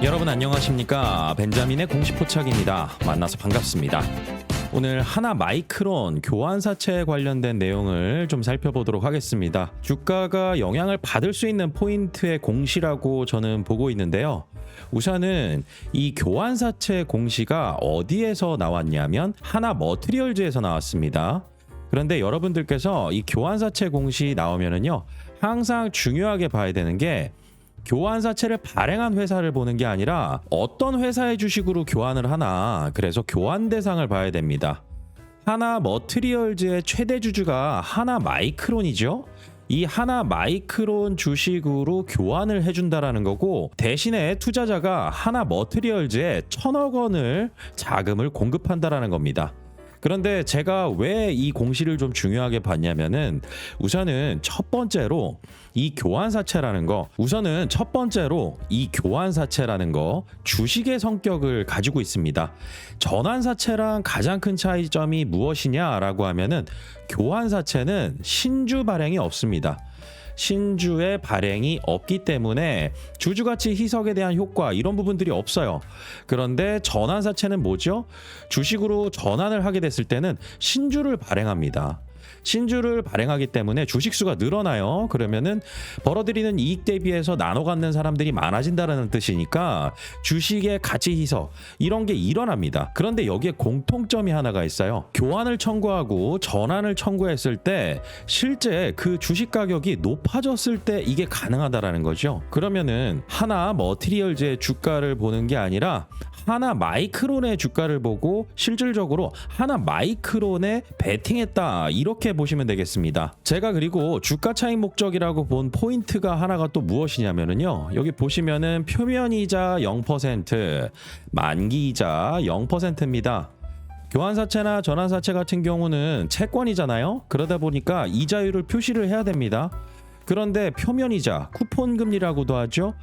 여러분 안녕하십니까? 벤자민의 공식 포착입니다. 만나서 반갑습니다. 오늘 하나마이크론 교환사채에 관련된 내용을 좀 살펴보도록 하겠습니다. 주가가 영향을 받을 수 있는 포인트의 공시라고 저는 보고 있는데요. 우선은 이 교환사채 공시가 어디에서 나왔냐면 하나머티리얼즈에서 나왔습니다. 그런데 여러분들께서 이 교환사채 공시 나오면은요, 항상 중요하게 봐야 되는 게 교환사채를 발행한 회사를 보는 게 아니라 어떤 회사의 주식으로 교환을 하나, 그래서 교환 대상을 봐야 됩니다. 하나머티리얼즈의 최대 주주가 하나마이크론이죠. 이 하나마이크론 주식으로 교환을 해준다라는 거고, 대신에 투자자가 하나머티리얼즈에 1,000억 원을 자금을 공급한다라는 겁니다. 그런데 제가 왜 이 공시를 좀 중요하게 봤냐면은, 우선은 첫 번째로 이 교환사채라는 거, 주식의 성격을 가지고 있습니다. 전환사채랑 가장 큰 차이점이 무엇이냐라고 하면은, 교환사채는 신주 발행이 없습니다. 신주의 발행이 없기 때문에 주주가치 희석에 대한 효과, 이런 부분들이 없어요. 그런데 전환사채는 뭐죠? 주식으로 전환을 하게 됐을 때는 신주를 발행합니다. 신주를 발행하기 때문에 주식수가 늘어나요. 그러면은 벌어들이는 이익 대비해서 나눠 갖는 사람들이 많아진다는 뜻이니까 주식의 가치 희석, 이런 게 일어납니다. 그런데 여기에 공통점이 하나가 있어요. 교환을 청구하고 전환을 청구했을 때 실제 그 주식 가격이 높아졌을 때 이게 가능하다라는 거죠. 그러면은 하나머티리얼즈의 주가를 보는 게 아니라 하나마이크론의 주가를 보고 실질적으로 하나마이크론에 베팅했다, 이렇게 보시면 되겠습니다. 제가 그리고 주가 차익 목적이라고 본 포인트가 하나가 또 무엇이냐면요, 여기 보시면은 표면이자 0%, 만기이자 0%입니다. 교환사채나 전환사채 같은 경우는 채권이잖아요. 그러다 보니까 이자율을 표시를 해야 됩니다. 그런데 표면이자, 쿠폰금리라고도 하죠.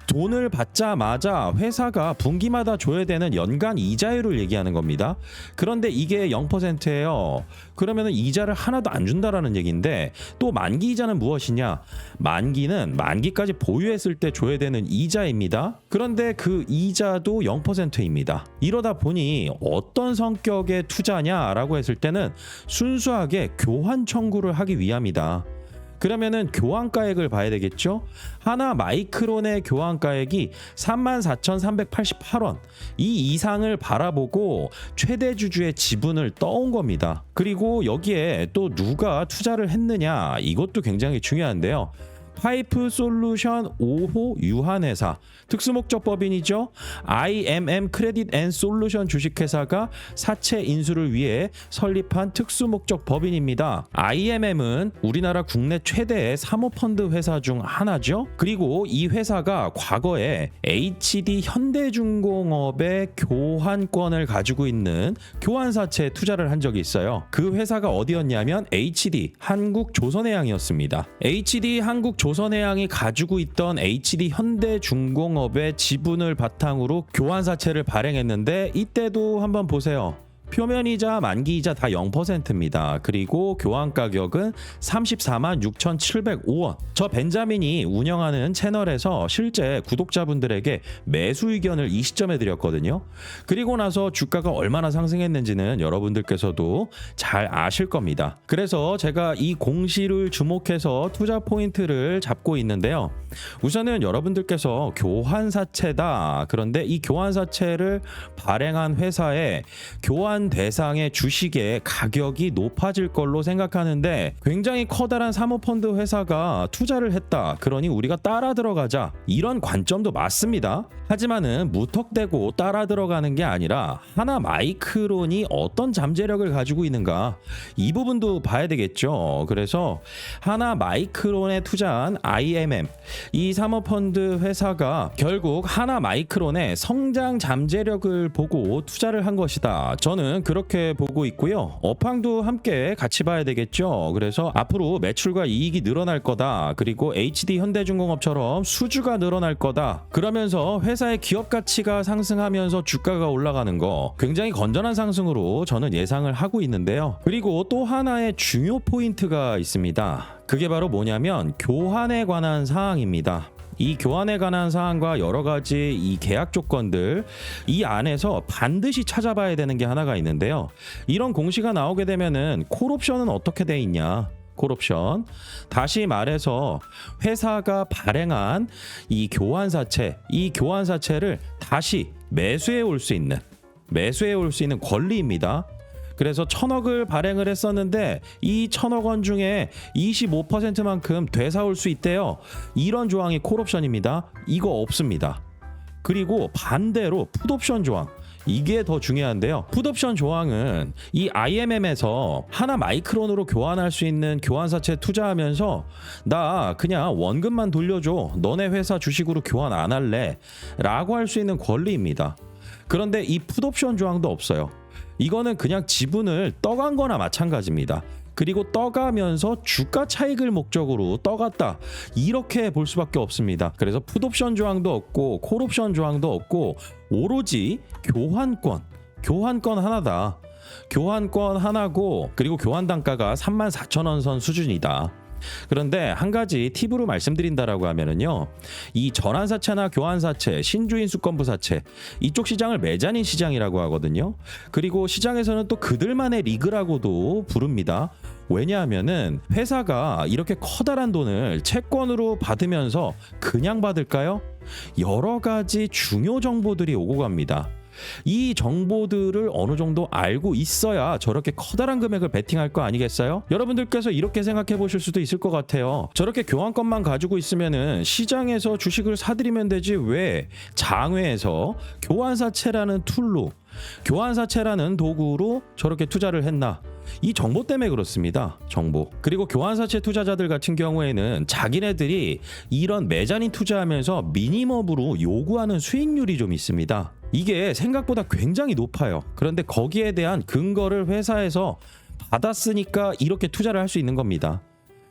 돈을 받자마자 회사가 분기마다 줘야 되는 연간 이자율을 얘기하는 겁니다. 그런데 이게 0%예요. 그러면 이자를 하나도 안 준다라는 얘기인데, 또 만기 이자는 무엇이냐? 만기는 만기까지 보유했을 때 줘야 되는 이자입니다. 그런데 그 이자도 0%입니다. 이러다 보니 어떤 성격의 투자냐라고 했을 때는 순수하게 교환 청구를 하기 위함이다. 그러면은 교환가액을 봐야 되겠죠. 하나마이크론의 교환가액이 34,388원, 이 이상을 바라보고 최대 주주의 지분을 떠온 겁니다. 그리고 여기에 또 누가 투자를 했느냐, 이것도 굉장히 중요한데요. 파이프솔루션 5호 유한회사, 특수목적법인이죠. IMM 크레딧 앤 솔루션 주식회사가 사채 인수를 위해 설립한 특수목적법인입니다. IMM은 우리나라 국내 최대의 사모펀드 회사 중 하나죠. 그리고 이 회사가 과거에 HD 현대중공업의 교환권을 가지고 있는 교환사채에 투자를 한 적이 있어요. 그 회사가 어디였냐면 HD 한국조선해양이었습니다. HD 한국조선해양이 가지고 있던 HD 현대중공업의 지분을 바탕으로 교환사채를 발행했는데, 이때도 한번 보세요. 표면이자 만기이자 다 0%입니다. 그리고 교환 가격은 34만 6,705원. 저 벤자민이 운영하는 채널에서 실제 구독자분들에게 매수 의견을 이 시점에 드렸거든요. 그리고 나서 주가가 얼마나 상승했는지는 여러분들께서도 잘 아실 겁니다. 그래서 제가 이 공시를 주목해서 투자 포인트를 잡고 있는데요. 우선은 여러분들께서 교환사채다, 그런데 이 교환사채를 발행한 회사의 교환 대상의 주식의 가격이 높아질 걸로 생각하는데, 굉장히 커다란 사모펀드 회사가 투자를 했다, 그러니 우리가 따라 들어가자, 이런 관점도 맞습니다. 하지만은 무턱대고 따라 들어가는 게 아니라 하나마이크론이 어떤 잠재력을 가지고 있는가, 이 부분도 봐야 되겠죠. 그래서 하나마이크론에 투자한 IMM, 이 사모펀드 회사가 결국 하나마이크론의 성장 잠재력을 보고 투자를 한 것이다. 저는 그렇게 보고 있고요. 업황도 함께 같이 봐야 되겠죠. 그래서 앞으로 매출과 이익이 늘어날 거다. 그리고 HD 현대중공업처럼 수주가 늘어날 거다. 그러면서 회사의 기업 가치가 상승하면서 주가가 올라가는 거, 굉장히 건전한 상승으로 저는 예상을 하고 있는데요. 그리고 또 하나의 중요 포인트가 있습니다. 그게 바로 뭐냐면 교환에 관한 사항입니다. 이 교환에 관한 사항과 여러 가지 이 계약 조건들 이 안에서 반드시 찾아봐야 되는 게 하나가 있는데요. 이런 공시가 나오게 되면은 콜옵션은 어떻게 돼 있냐? 콜옵션. 다시 말해서 회사가 발행한 이 교환사채를 다시 매수해 올 수 있는 권리입니다. 그래서 1,000억을 발행을 했었는데 이 1,000억 원 중에 25%만큼 되사올 수 있대요. 이런 조항이 콜옵션입니다. 이거 없습니다. 그리고 반대로 풋옵션 조항. 이게 더 중요한데요. 풋옵션 조항은 이 IMM에서 하나 마이크론으로 교환할 수 있는 교환사채 투자하면서 나 그냥 원금만 돌려줘. 너네 회사 주식으로 교환 안 할래. 라고 할 수 있는 권리입니다. 그런데 이 풋옵션 조항도 없어요. 이거는 그냥 지분을 떠간 거나 마찬가지입니다. 그리고 떠가면서 주가 차익을 목적으로 떠갔다. 이렇게 볼 수밖에 없습니다. 그래서 풋옵션 조항도 없고 콜옵션 조항도 없고 오로지 교환권 하나다. 교환권 하나고 그리고 교환 단가가 34,000원 선 수준이다. 그런데 한 가지 팁으로 말씀드린다라고 하면은요, 이 전환사채나 교환사채, 신주인 수권부사채 이쪽 시장을 메자닌 시장이라고 하거든요. 그리고 시장에서는 또 그들만의 리그라고도 부릅니다. 왜냐하면은 회사가 이렇게 커다란 돈을 채권으로 받으면서 그냥 받을까요? 여러 가지 중요 정보들이 오고 갑니다. 이 정보들을 어느 정도 알고 있어야 저렇게 커다란 금액을 베팅할 거 아니겠어요? 여러분들께서 이렇게 생각해 보실 수도 있을 것 같아요. 저렇게 교환권만 가지고 있으면은 시장에서 주식을 사들이면 되지 왜 장외에서 교환사채라는 툴로 교환사채라는 도구로 저렇게 투자를 했나? 이 정보 때문에 그렇습니다. 정보. 그리고 교환사채 투자자들 같은 경우에는 자기네들이 이런 메자닌 투자하면서 미니멈으로 요구하는 수익률이 좀 있습니다. 이게 생각보다 굉장히 높아요. 그런데 거기에 대한 근거를 회사에서 받았으니까 이렇게 투자를 할 수 있는 겁니다.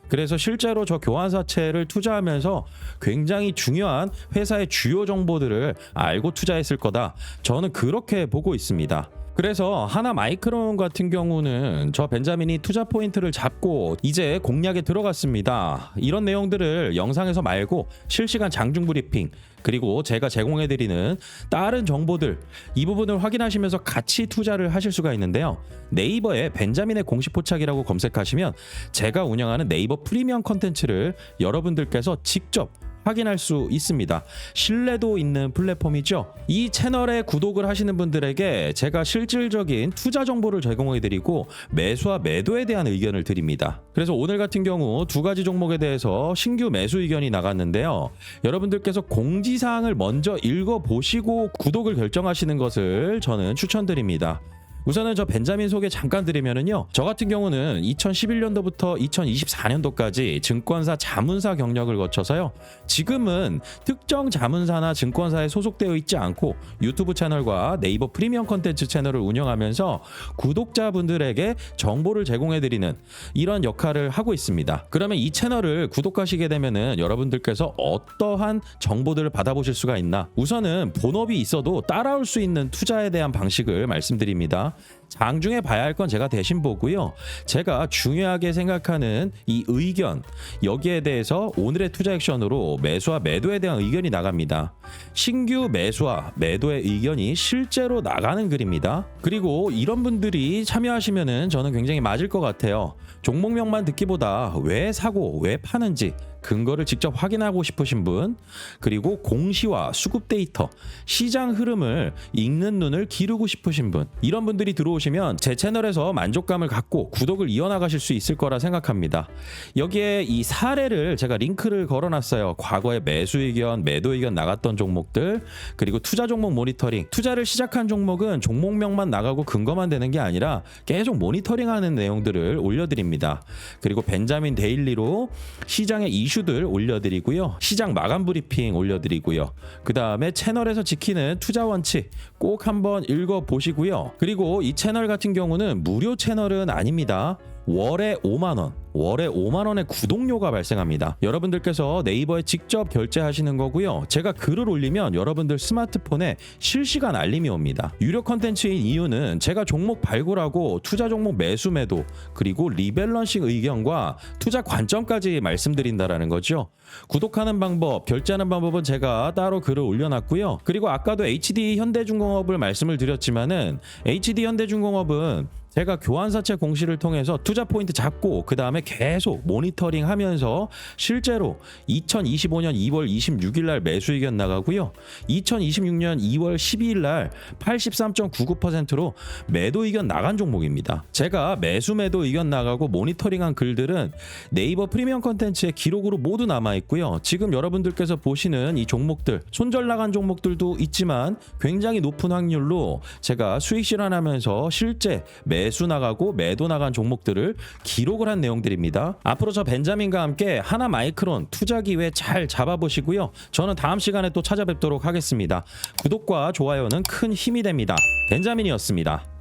그래서 실제로 저 교환사채를 투자하면서 굉장히 중요한 회사의 주요 정보들을 알고 투자했을 거다. 저는 그렇게 보고 있습니다. 그래서 하나 마이크론 같은 경우는 저 벤자민이 투자 포인트를 잡고 이제 공략에 들어갔습니다. 이런 내용들을 영상에서 말고 실시간 장중 브리핑 그리고 제가 제공해드리는 다른 정보들 이 부분을 확인하시면서 같이 투자를 하실 수가 있는데요. 네이버에 벤자민의 공식 포착이라고 검색하시면 제가 운영하는 네이버 프리미엄 컨텐츠를 여러분들께서 직접 확인할 수 있습니다. 신뢰도 있는 플랫폼이죠. 이 채널에 구독을 하시는 분들에게 제가 실질적인 투자 정보를 제공해드리고 매수와 매도에 대한 의견을 드립니다. 그래서 오늘 같은 경우 두 가지 종목에 대해서 신규 매수 의견이 나갔는데요. 여러분들께서 공지사항을 먼저 읽어보시고 구독을 결정하시는 것을 저는 추천드립니다. 우선은 저 벤자민 소개 잠깐 드리면은요. 저 같은 경우는 2011년도부터 2024년도까지 증권사 자문사 경력을 거쳐서요. 지금은 특정 자문사나 증권사에 소속되어 있지 않고 유튜브 채널과 네이버 프리미엄 컨텐츠 채널을 운영하면서 구독자분들에게 정보를 제공해드리는 이런 역할을 하고 있습니다. 그러면 이 채널을 구독하시게 되면은 여러분들께서 어떠한 정보들을 받아보실 수가 있나? 우선은 본업이 있어도 따라올 수 있는 투자에 대한 방식을 말씀드립니다. 장중에 봐야 할 건 제가 대신 보고요. 제가 중요하게 생각하는 이 의견 여기에 대해서 오늘의 투자 액션으로 매수와 매도에 대한 의견이 나갑니다. 신규 매수와 매도의 의견이 실제로 나가는 글입니다. 그리고 이런 분들이 참여하시면은 저는 굉장히 맞을 것 같아요. 종목명만 듣기보다 왜 사고 왜 파는지 근거를 직접 확인하고 싶으신 분, 그리고 공시와 수급 데이터, 시장 흐름을 읽는 눈을 기르고 싶으신 분, 이런 분들이 들어오시면 제 채널에서 만족감을 갖고 구독을 이어나가실 수 있을 거라 생각합니다. 여기에 이 사례를 제가 링크를 걸어놨어요. 과거에 매수 의견, 매도 의견 나갔던 종목들, 그리고 투자 종목 모니터링. 투자를 시작한 종목은 종목명만 나가고 근거만 되는 게 아니라 계속 모니터링하는 내용들을 올려드립니다. 그리고 벤자민 데일리로 시장의 이슈들 올려드리고요. 시장 마감 브리핑 올려드리고요. 그 다음에 채널에서 지키는 투자 원칙 꼭 한번 읽어보시고요. 그리고 이 채널 같은 경우는 무료 채널은 아닙니다. 월에 5만 원, 월에 5만 원의 구독료가 발생합니다. 여러분들께서 네이버에 직접 결제하시는 거고요. 제가 글을 올리면 여러분들 스마트폰에 실시간 알림이 옵니다. 유료 컨텐츠인 이유는 제가 종목 발굴하고 투자 종목 매수 매도 그리고 리밸런싱 의견과 투자 관점까지 말씀드린다라는 거죠. 구독하는 방법, 결제하는 방법은 제가 따로 글을 올려놨고요. 그리고 아까도 HD 현대중공업을 말씀을 드렸지만은 HD 현대중공업은 제가 교환사채 공시를 통해서 투자 포인트 잡고 그 다음에 계속 모니터링 하면서 실제로 2025년 2월 26일 날 매수 의견 나가고요. 2026년 2월 12일 날 83.99%로 매도 의견 나간 종목입니다. 제가 매수 매도 의견 나가고 모니터링한 글들은 네이버 프리미엄 컨텐츠의 기록으로 모두 남아 있고요. 지금 여러분들께서 보시는 이 종목들, 손절 나간 종목들도 있지만 굉장히 높은 확률로 제가 수익 실현하면서 실제 매수 나가고 매도 나간 종목들을 기록을 한 내용들입니다. 앞으로 저 벤자민과 함께 하나 마이크론 투자 기회 잘 잡아보시고요. 저는 다음 시간에 또 찾아뵙도록 하겠습니다. 구독과 좋아요는 큰 힘이 됩니다. 벤자민이었습니다.